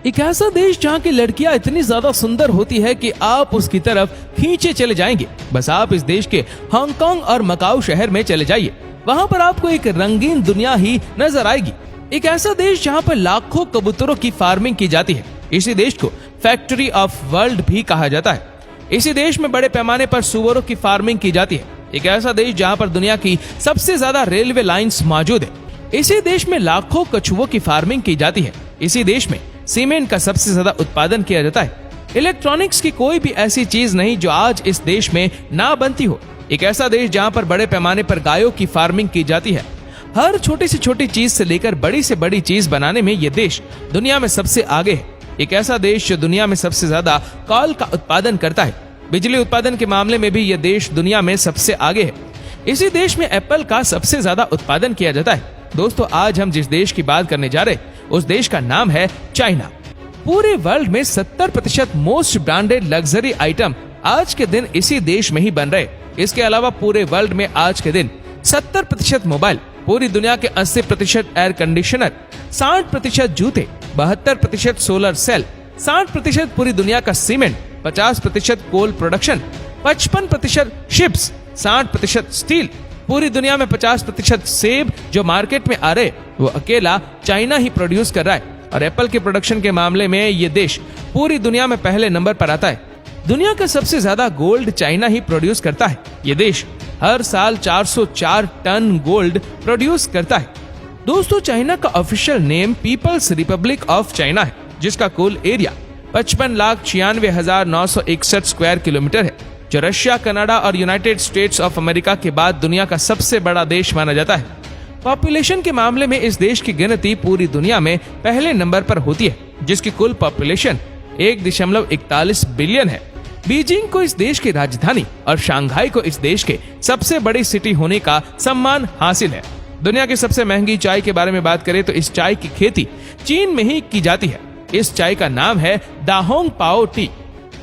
एक ऐसा देश जहाँ की लड़कियां इतनी ज्यादा सुंदर होती है कि आप उसकी तरफ खींचे चले जाएंगे। बस आप इस देश के हांगकांग और मकाऊ शहर में चले जाइए, वहाँ पर आपको एक रंगीन दुनिया ही नजर आएगी। एक ऐसा देश जहाँ पर लाखों कबूतरों की फार्मिंग की जाती है। इसी देश को फैक्ट्री ऑफ वर्ल्ड भी कहा जाता है। इसी देश में बड़े पैमाने पर सुअरों की फार्मिंग की जाती है। एक ऐसा देश जहाँ पर दुनिया की सबसे ज्यादा रेलवे लाइंस मौजूद है। इसी देश में लाखों कछुओं की फार्मिंग की जाती है। इसी देश में सीमेंट का सबसे ज्यादा उत्पादन किया जाता है। इलेक्ट्रॉनिक्स की कोई भी ऐसी चीज नहीं जो आज इस देश में ना बनती हो। एक ऐसा देश जहाँ पर बड़े पैमाने पर गायों की फार्मिंग की जाती है। हर छोटी से छोटी चीज से लेकर बड़ी से बड़ी चीज बनाने में ये देश दुनिया में सबसे आगे है। एक ऐसा देश जो दुनिया में सबसे ज्यादा कोल का उत्पादन करता है। बिजली उत्पादन के मामले में भी यह देश दुनिया में सबसे आगे है। इसी देश में एप्पल का सबसे ज्यादा उत्पादन किया जाता है। दोस्तों, आज हम जिस देश की बात करने जा रहे हैं उस देश का नाम है चाइना। पूरे वर्ल्ड में 70% मोस्ट ब्रांडेड लग्जरी आइटम आज के दिन इसी देश में ही बन रहे। इसके अलावा पूरे वर्ल्ड में आज के दिन 70% मोबाइल, पूरी दुनिया के 80% एयर कंडीशनर, 60% जूते, 72% सोलर सेल, 60% पूरी दुनिया का cement, 50% coal production, 55% ships, 60% steel, पूरी दुनिया में 50% सेब जो मार्केट में आ रहे वो अकेला चाइना ही प्रोड्यूस कर रहा है। और एप्पल के प्रोडक्शन के मामले में ये देश पूरी दुनिया में पहले नंबर पर आता है। दुनिया का सबसे ज्यादा गोल्ड चाइना ही प्रोड्यूस करता है। ये देश हर साल 404 टन गोल्ड प्रोड्यूस करता है। दोस्तों, चाइना का official name People's Republic of China है, जिसका कुल एरिया 55,96,961 स्क्वायर किलोमीटर है, जो रशिया, कनाडा और यूनाइटेड स्टेट्स ऑफ अमेरिका के बाद दुनिया का सबसे बड़ा देश माना जाता है। पॉपुलेशन के मामले में इस देश की गिनती पूरी दुनिया में पहले नंबर पर होती है, जिसकी कुल पॉपुलेशन 1.41 बिलियन है। बीजिंग को इस देश की राजधानी और शंघाई को इस देश के सबसे बड़ी सिटी होने का सम्मान हासिल है। दुनिया की सबसे महंगी चाय के बारे में बात करें तो इस चाय की खेती चीन में ही की जाती है। इस चाय का नाम है दाहोंग पाओ टी।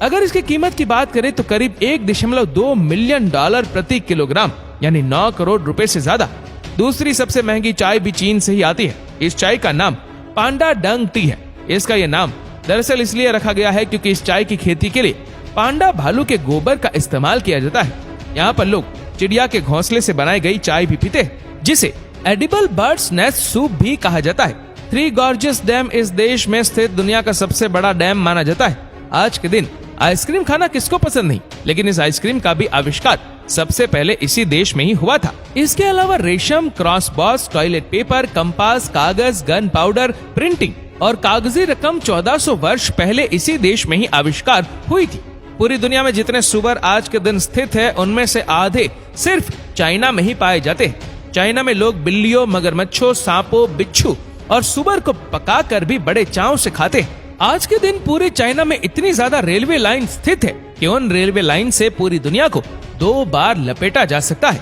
अगर इसकी कीमत की बात करें तो करीब $1.2 मिलियन प्रति किलोग्राम, यानी 9 करोड़ रुपए से ज्यादा। दूसरी सबसे महंगी चाय भी चीन से ही आती है। इस चाय का नाम पांडा डंग टी है। इसका यह नाम दरअसल इसलिए रखा गया है क्योंकि इस चाय की खेती के लिए पांडा भालू के गोबर का इस्तेमाल किया जाता है। यहाँ पर लोग चिड़िया के घोंसले से बनाई गई चाय भी पीते हैं, जिसे एडिबल बर्ड्स नेस्ट सूप भी कहा जाता है। थ्री गॉर्जियस डैम इस देश में स्थित दुनिया का सबसे बड़ा डैम माना जाता है। आज के दिन आइसक्रीम खाना किसको पसंद नहीं, लेकिन इस आइसक्रीम का भी आविष्कार सबसे पहले इसी देश में ही हुआ था। इसके अलावा रेशम, क्रॉसबॉस, टॉयलेट पेपर, कंपास, कागज, गन पाउडर, प्रिंटिंग और कागजी रकम 1400 वर्ष पहले इसी देश में ही आविष्कार हुई थी। पूरी दुनिया में जितने सुअर आज के दिन स्थित है उनमें से आधे सिर्फ चाइना में ही पाए जाते हैं। चाइना में लोग बिल्लियों, मगरमच्छों, सांपों, बिच्छू और सुअर को पकाकर भी बड़े चाव से खाते हैं। आज के दिन पूरे चाइना में इतनी ज्यादा रेलवे लाइन स्थित है कि उन रेलवे लाइन से पूरी दुनिया को 2 बार लपेटा जा सकता है।